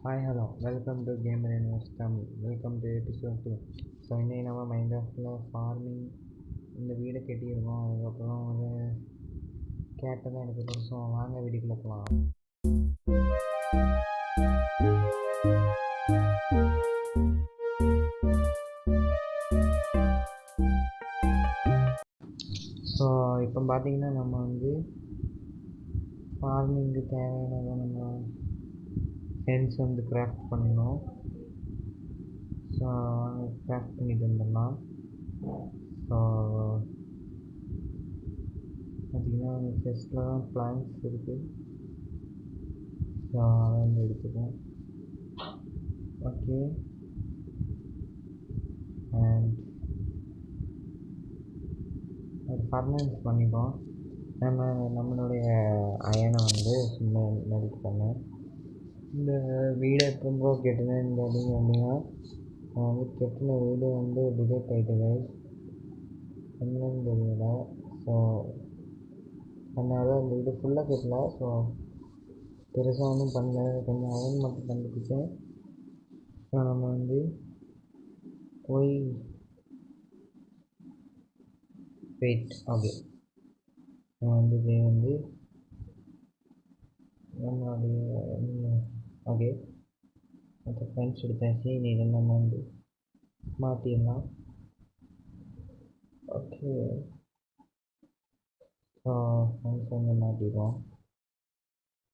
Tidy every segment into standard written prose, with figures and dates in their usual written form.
Hi hello welcome to gamer universe Tamil. Welcome to episode 2. So இன்றைக்கி நம்ம மைன்கிராஃப்டில் farming இந்த வீடை கட்டியிருக்கோம். அதுக்கப்புறம் ஒரு கேட்டை தான் எனக்கு பிடிச்சோம். வாங்க வீட்டுக்குள்ளே போகலாம். ஸோ இப்போ பார்த்தீங்கன்னா நம்ம வந்து ஃபார்மிங்க்கு தேவையானதை நம்ம ஃபென்ஸ் வந்து கிராஃப்ட் பண்ணணும். ஸோ கிராஃப்ட் பண்ணிட்டு வந்துடலாம். ஸோ பார்த்திங்கன்னா செஸ்ட்டில் தான் பிளான்ஸ் இருக்குது. ஸோ அதை வந்து எடுத்துப்போம். ஓகே, அண்ட் அது ஃபர்னன்ஸ் பண்ணிப்போம். நம்மளுடைய அயனை வந்து சும்மா மெல்ட் பண்ணேன். இந்த வீடை எப்போ கெட்டினேன்னு கேட்டிங்க அப்படின்னா, நான் வந்து கெட்டின வீடு வந்து டிலேட் ஆகிட்டு என்னன்னு தெரியல. ஸோ அதனால் அந்த வீடு ஃபுல்லாக கெட்டல. ஸோ பெருசாக ஒன்றும் பண்ணல, கொஞ்சம் அயன் மட்டும் கண்டுபிடிச்சேன். ஸோ நம்ம வந்து போய் வெயிட் ஓகே, நம்ம வந்து இது வந்து நம்மளுடைய ஓகே மற்ற ஃப்ரெண்ட்ஸ் எடுத்தாச்சு. இதை நம்ம வந்து மாற்றிடலாம். ஓகே, ஸோ ஃப்ரெண்ட்ஸ் வந்து மாட்டிடுவோம்.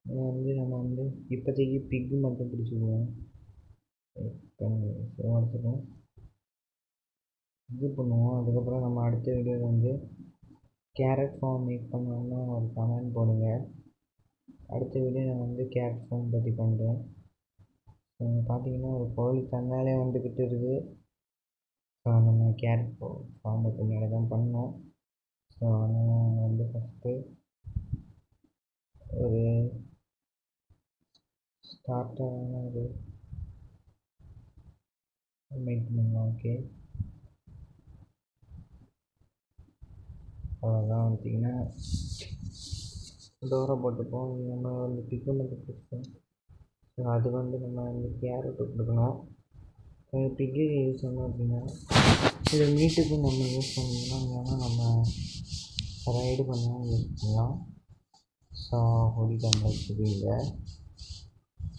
இதை வந்து நம்ம வந்து இப்போதைக்கு பிக்கு மட்டும் பிடிச்சிக்குவோம். எடுத்துப்போம், இது பண்ணுவோம். அதுக்கப்புறம் நம்ம அடுத்த வீடியோவில் வந்து கேரட் ஃபார்ம் மேக் பண்ணோம்னா ஒரு கமெண்ட் போடுங்க. அடுத்த வீடியோ நான் வந்து கேரட் ஃபார்ம் பற்றி பண்ணுறேன். பார்த்தீங்கன்னா ஒரு கோழி தன்னாலே வந்துக்கிட்டு இருக்குது. ஸோ நம்ம கேரட் ஃபார்மை பின்னாடி தான் பண்ணோம். ஸோ அதனால் வந்து ஃபஸ்ட்டு ஒரு ஸ்டார்டான ஒரு மேக் பண்ணலாம். ஓகே, அவ்வளோதான். பார்த்திங்கன்னா டோரை போட்டுப்போம். நம்ம வந்து பிக்கு மட்டும் பிடிப்போம். ஸோ அது வந்து நம்ம வந்து கேரட் கொடுக்கணும். பிக்கு யூஸ் பண்ணோம் அப்படின்னா இது மீட்டுக்கு நம்ம யூஸ் பண்ணிக்கலாம், இல்லைன்னா நம்ம ரைடு பண்ணால் யூஸ் பண்ணலாம். ஸோ ஓடிட்டு வந்தாச்சு இல்லை.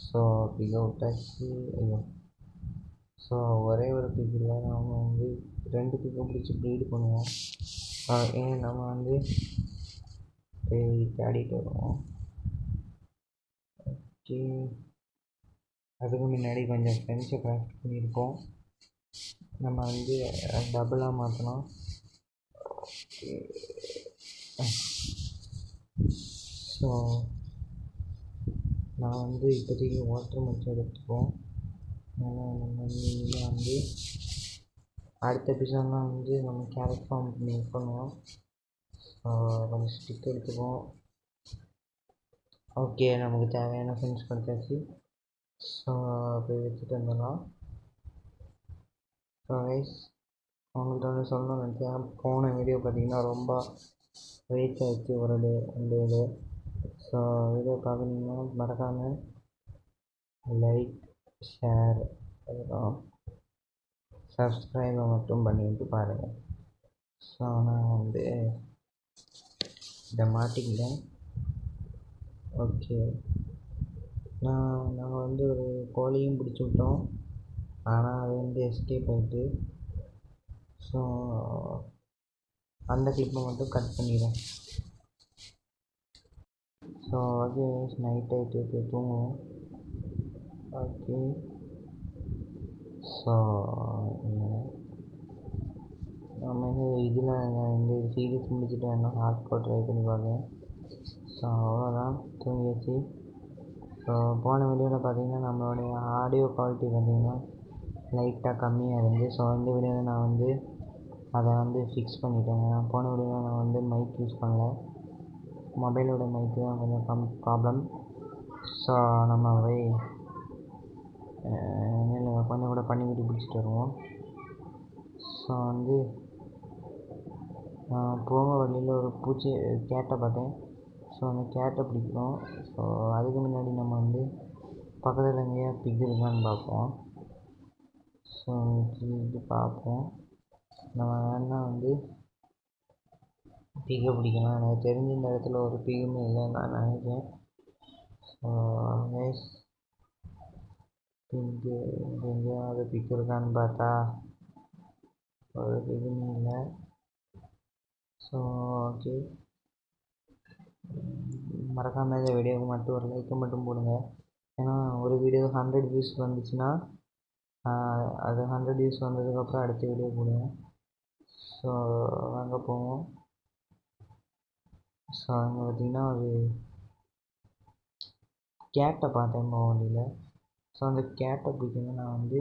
ஸோ பிகை விட்டாச்சு. ஐயோ, ஸோ ஒரே ஒரு பிக்கில் நம்ம வந்து 2 பிக்கை பிடிச்சி ப்ரீடு பண்ணுவோம். ஏன் நம்ம வந்து தேடிட்டு வருவோம். ஓகே, அதுக்கு முன்னாடி கொஞ்சம் ஃப்ரெண்ட்ஸை கிராஃப்ட் பண்ணியிருப்போம். நம்ம வந்து டபுளாக மாற்றலாம். ஓகே, ஸோ நான் வந்து இப்போதைக்கு வாட்டர் மட்டும் எடுத்துப்போம். ஏன்னா நம்ம வந்து அடுத்த எபிசோட்லாம் வந்து நம்ம கேரட் ஃபார்ம் மேக் பண்ணுவோம். ஸோ கொஞ்சம் ஸ்டிக் எடுத்துப்போம். ஓகே, நமக்கு தேவையான ஃப்ரெண்ட்ஸ் கொடுத்தாச்சு. ஸோ போய் வச்சுட்டு வந்துடலாம். ஸோ கைஸ், அவங்கள்ட்ட வந்து சொல்லணும்னு நினச்சேன். போன வீடியோ பார்த்திங்கன்னா ரொம்ப ரீச் ஆகிடுச்சு, ஒரு டே 2 டே. ஸோ வீடியோ பார்க்குறீங்கன்னா மறக்காமல் லைக், ஷேர், அப்புறம் சப்ஸ்கிரைபை மட்டும் பண்ணிவிட்டு பாருங்கள். ஸோ நான் வந்து இதை மாட்டிக்கிட்டேன். ஓகே, நாங்கள் வந்து ஒரு கோழியும் பிடிச்சி விட்டோம். ஆனால் அது வந்து எஸ்கேப் ஆகிட்டு. ஸோ அந்த கிளிப்பை மட்டும் கட் பண்ணிடுறேன். ஸோ ஓகே, நைட் ஆகிட்டு தூங்குவோம். ஓகே, ஸோ நம்ம இதில் இந்த சீரீஸ் முடிச்சுட்டு வேணால் ஹாட்ஸ்பாட் ட்ரை பண்ணி பார்க்கேன். ஸோ அவ்வளோதான், தூங்கியாச்சு. ஸோ போன வீடியோவில் பார்த்திங்கன்னா நம்மளுடைய ஆடியோ குவாலிட்டி பார்த்திங்கன்னா லைட்டாக கம்மியாக இருந்து. ஸோ இந்த வீடியோவில் நான் வந்து அதை வந்து ஃபிக்ஸ் பண்ணிட்டேன். போன வீடியோவில் நான் வந்து மைக் யூஸ் பண்ணல, மொபைலோட மைக்கு தான் கொஞ்சம் ப்ராப்ளம். ஸோ நம்ம போய் கொஞ்சம் கூட பண்ணிக்கிட்டு பிடிச்சிட்டு வருவோம். ஸோ வந்து போக வழியில் ஒரு கேட்டை பார்த்தேன். ஸோ அந்த கேட்டை பிடிக்கணும். ஸோ அதுக்கு முன்னாடி நம்ம வந்து பக்கத்தில் எங்கேயா பிக் இருக்கான்னு பார்ப்போம். ஸோ இது பார்ப்போம். நம்ம வேணால் வந்து பிக்கை பிடிக்கலாம். எனக்கு தெரிஞ்ச இந்த இடத்துல ஒரு பிக்குமே இல்லைன்னு நான் நினைக்கிறேன். ஸோ நைஸ் பிக்கு எங்கேயாவது பிக் இருக்கான்னு பார்த்தா ஒரு பிக்குமே இல்லை. ஸோ ஓகே, மறக்காமல் இந்த வீடியோவுக்கு மட்டும் ஒரு லைக்கை மட்டும் போடுங்க. ஏன்னா ஒரு வீடியோ 100 வியூஸ் வந்துச்சுன்னா அது 100 வியூஸ் வந்ததுக்கப்புறம் அடுத்த வீடியோ போடுவேன். ஸோ வாங்க போவோம். ஸோ அங்கே பார்த்திங்கன்னா ஒரு கேட்டை பார்த்தேன் வழியில். ஸோ அந்த கேட்டை பிடிக்கணும் நான் வந்து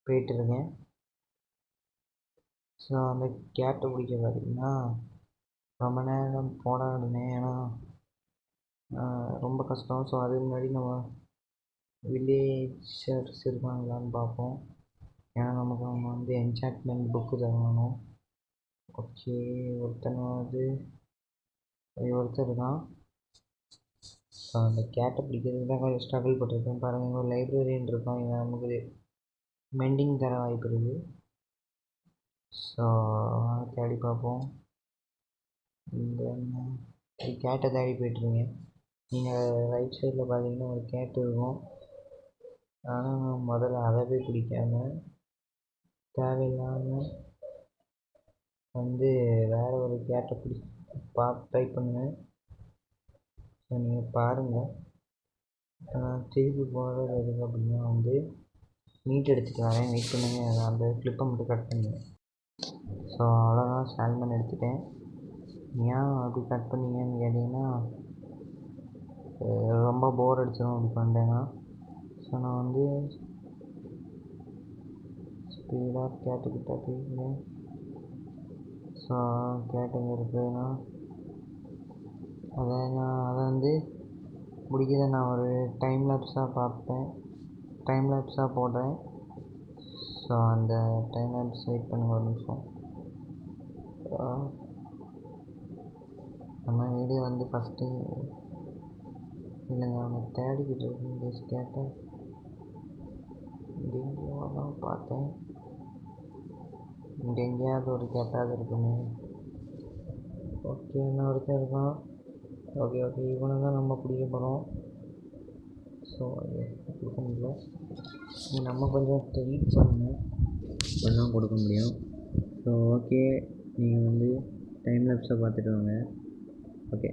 போயிட்டுருக்கேன். ஸோ அந்த கேட்டை பிடிக்க பார்த்திங்கன்னா ரொம்ப நேரம் போராடினேன். ஏன்னா ரொம்ப கஷ்டம். ஸோ அதுக்கு முன்னாடி நம்ம வில்லேஜர்ஸ் இருக்காங்களான்னு பார்ப்போம். ஏன்னா நமக்கு அவங்க வந்து என்சான்ட்மெண்ட் புக்கு தரணும். ஓகே, ஒருத்தர் தான். ஸோ அந்த கேட்டை பிடிக்கிறதுக்கு தான் கொஞ்சம் ஸ்ட்ரகிள் பண்ணிருக்கேன். பாருங்கள், ஒரு லைப்ரரியன் இருக்கான். இவன் நமக்கு மெண்டிங் தர வாய்ப்பு இருக்குது. ஸோ தேடி பார்ப்போம். இந்த கேட்டை தேடி போய்ட்டுருங்க. நீங்கள் ரைட் சைடில் பார்த்தீங்கன்னா ஒரு கேட் இருக்கும். ஆனால் நான் முதல்ல அதை போய் பிடிக்காம தேவையில்லாமல் வந்து வேறு ஒரு கேட்டை ட்ரை பண்ணுவேன். ஸோ நீங்கள் பாருங்கள். திருப்பி போகிறது எதுக்கு அப்படின்னா வந்து மீட் எடுத்துகிட்டு வரேன், வெயிட் பண்ணுங்க. அந்த கிளிப்பை மட்டும் கட் பண்ணுவேன். ஸோ அவ்வளோதான், சால்மன் எடுத்துட்டேன். ஏன் அப்படி கட் பண்ணீங்கன்னு கேட்டிங்கன்னா ரொம்ப போர் அடிச்சிடும் அப்படி பண்ணிட்டேன்னா. ஸோ நான் வந்து ஸ்பீடாக கேட்டுக்கிட்ட போயிருந்தேன். ஸோ கேட்டுங்க இருக்குதுன்னா அதை வந்து முடிக்கிறத நான் ஒரு டைம் லேப்ஸாக பார்ப்பேன், டைம் லேப்ஸாக போடுறேன். ஸோ அந்த டைம் லேப்ஸ் வெயிட் பண்ணுங்க ஒரு நிமிஷம். நம்ம வீடியோ வந்து ஃபஸ்ட்டு இல்லைங்க, அவங்க தேடிக்கிட்டு இருக்கு கேட்டேன். இங்கேயும் பார்த்தேன், இங்கே எங்கேயாவது ஒரு கேட்டாவது இருக்குமே. ஓகே, என்ன ஒருத்தர் இருக்கான். ஓகே, இவனை தான் நம்ம பிடிக்க போகிறோம். ஸோ கொடுக்க முடியல. நம்ம கொஞ்சம் வெயிட் பண்ணணும், பண்ணால் கொடுக்க முடியும். ஸோ ஓகே, நீங்கள் வந்து டைம் லேப்ஸை பார்த்துட்டு வாங்க. ஓகே,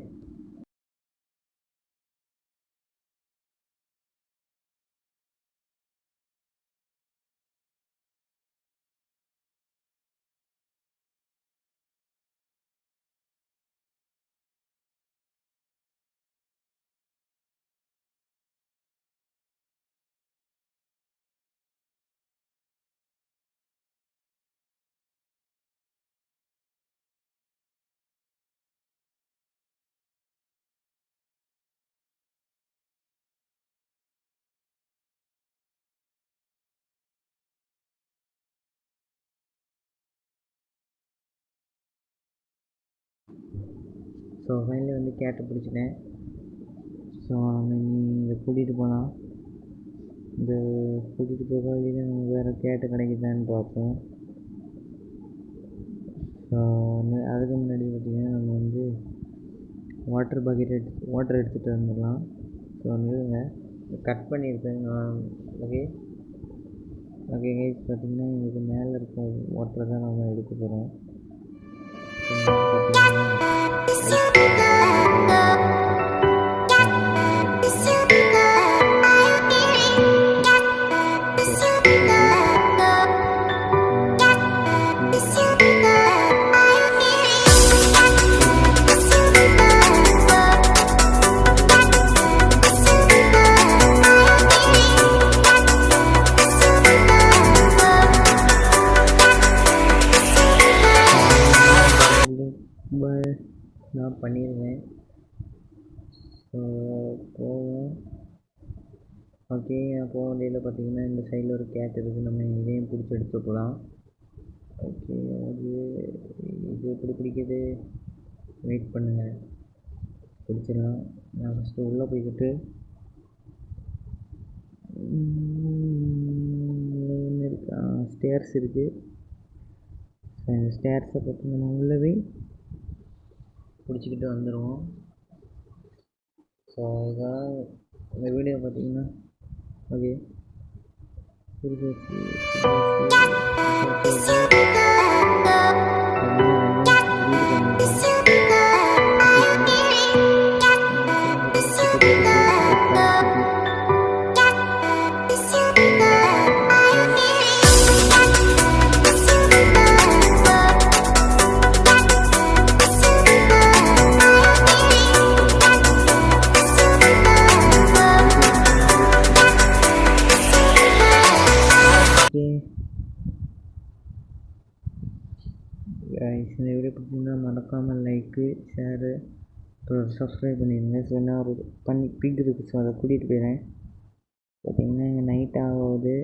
ஸோ ஃபைனலி வந்து கேட்டை பிடிச்சிட்டேன். ஸோ நம்ம இதை கூட்டிகிட்டு போகலாம். இந்த கூட்டிகிட்டு போக வழியில் நம்ம வேறு கேட்டு கிடைக்குதான்னு பார்ப்போம். ஸோ அதுக்கு முன்னாடி பார்த்திங்கன்னா நம்ம வந்து வாட்டர் எடுத்துகிட்டு வந்துடலாம். ஸோ வந்து கட் பண்ணியிருக்கேன் நான். ஓகே கைஸ், பார்த்திங்கன்னா இதுக்கு மேலே இருக்க வாட்டரை தான் நம்ம எடுக்க போகிறோம். நான் பண்ணிடுவேன். ஸோ போவோம். ஓகே, போக வழியில் பார்த்திங்கன்னா இந்த சைடில் ஒரு கேட் இருக்குது. நம்ம இதையும் பிடிச்சி எடுத்து போகலாம். ஓகே, இது எப்படி பிடிக்குது, வெயிட் பண்ணுங்கள், பிடிச்சிடலாம். நான் ஃபஸ்ட்டு உள்ளே போய்கிட்டு ஸ்டேர்ஸ் இருக்குது. ஸோ இந்த ஸ்டேர்ஸை பற்றி நம்ம உள்ளவே பிடிச்சிக்கிட்டு வந்துடுவோம். ஸோ இதான் இந்த வீடியோ பார்த்தீங்கன்னா ஓகே இந்த வீடியோ பிடிச்சிருந்தா மறக்காமல் லைக்கு ஷேரு அப்புறம் சப்ஸ்கிரைப் பண்ணிடுங்க. ஸோ என்ன ஒரு பிக் இருக்குது, ஸோ அதை கூட்டிகிட்டு போயிடுறேன். பார்த்திங்கன்னா இங்கே நைட் ஆகுது.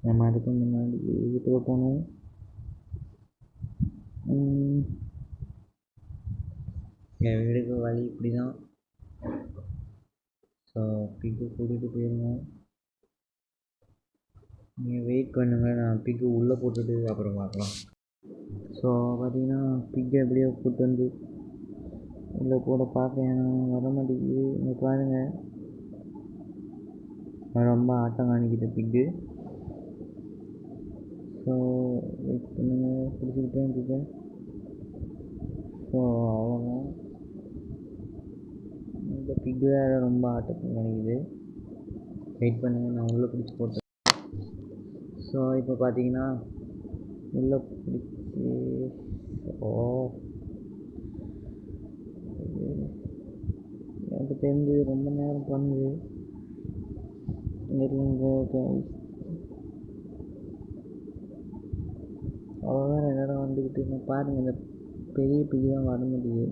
நம்ம அதுக்கு முன்னாடி வீட்டுக்கு போகணும். என் வீடுக்கு வழி இப்படி தான். ஸோ பிக்கு கூட்டிகிட்டு போயிருந்தோம். நீங்கள் வெயிட் பண்ணுங்கள், நான் பிக்கு உள்ளே போட்டுட்டு அப்புறம் பார்க்கலாம். ஸோ பார்த்திங்கன்னா பிக்கை எப்படியோ கூட்டு வந்து உள்ளே போட பார்க்க வர மாட்டேங்குது. இங்கே பாருங்கள், ரொம்ப ஆட்டம் காணிக்குது பிக்கு. ஸோ வெயிட் பண்ணுங்கள், பிடிச்சிக்கிட்டே இருக்கேன். ஸோ அவ்வளோதான். இந்த பிக்கு வேறு ரொம்ப ஆட்டத்தை காணிக்குது. வெயிட் பண்ணுங்கள், நான் உள்ளே பிடிச்சி போட்டேன். ஸோ இப்போ பார்த்தீங்கன்னா உள்ளே பிடிச்சி எனக்கு தெரிஞ்சு ரொம்ப நேரம் பண்ணுது. அவ்வளோதான் என்னடா வந்துக்கிட்டு பாருங்கள், இந்த பெரிய பிக்கு தான் வர முடியுது.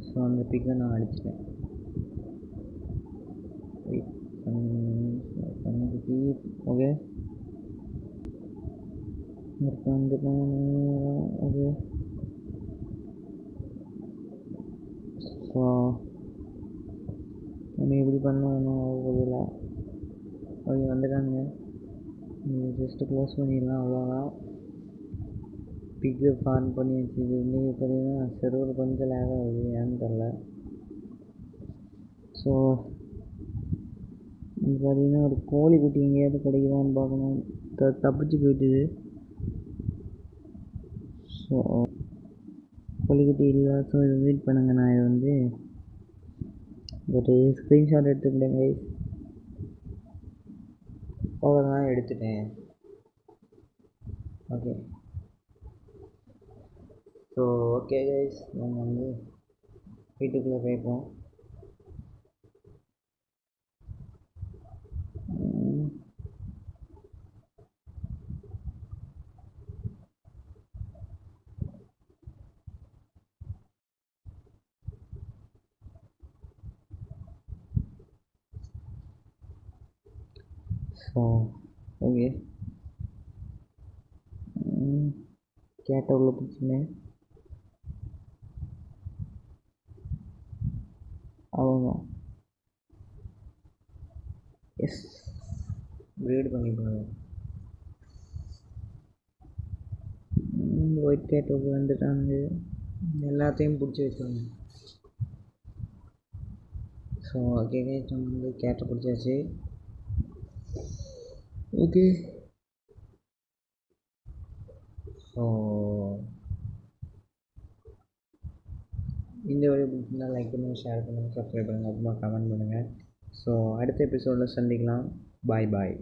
ஸோ அந்த பிக்கை நான் அடிச்சிட்டேன். வெயிட் பண்ணி ஓகே வந்துட்டேன். ஓகே ஸோ நம்ம எப்படி பண்ணணும் ஆகுதில்ல. ஓகே வந்துட்டானுங்க. நீங்கள் ஜஸ்ட்டு க்ளோஸ் பண்ணிடலாம், அவ்வளோதான். பிக்கு ஃபார்ம் பண்ணி வச்சுது. நீங்கள் பார்த்தீங்கன்னா சர்வர் கொஞ்சம் லேக் ஆகுது, ஏன்னு தெரில. ஸோ இது பார்த்தீங்கன்னா ஒரு கோழி குட்டி எங்கேயாவது கிடைக்குதான்னு பார்க்கணும். தப்பிச்சு போயிட்டுது. ஸோ கோழிக்குட்டி இல்லை. ஸோ இதை வெயிட் பண்ணுங்கள், நான் இதை வந்து ஒரு ஸ்க்ரீன்ஷாட் எடுத்துக்கிட்டேன் கைஸ். அவ்வளோதான், எடுத்துட்டேன். ஓகே ஸோ ஓகே கைஸ், நம்ம வந்து வீட்டுக்குள்ளே போய்ப்போம். ஸோ ஓகே கேட்டை உள்ள பிடிச்சினேன். அவ்வளோதான். எஸ் ப்ரீட் பண்ணிப்பாங்க. ஒயிட் கேட் வந்துட்டாங்க, எல்லாத்தையும் பிடிச்சி வச்சாங்க. ஸோ ஓகே நம்ம வந்து கேட்டை பிடிச்சாச்சு. ஓகே ஸோ இந்த வீடியோ பிடிச்சிருந்தால் லைக் பண்ணுங்கள், ஷேர் பண்ணுங்கள், சப்ஸ்கிரைப் பண்ணுங்கள், அப்புறமா கமெண்ட் பண்ணுங்கள். ஸோ அடுத்த எபிசோடில் சந்திக்கலாம். பாய் பாய்.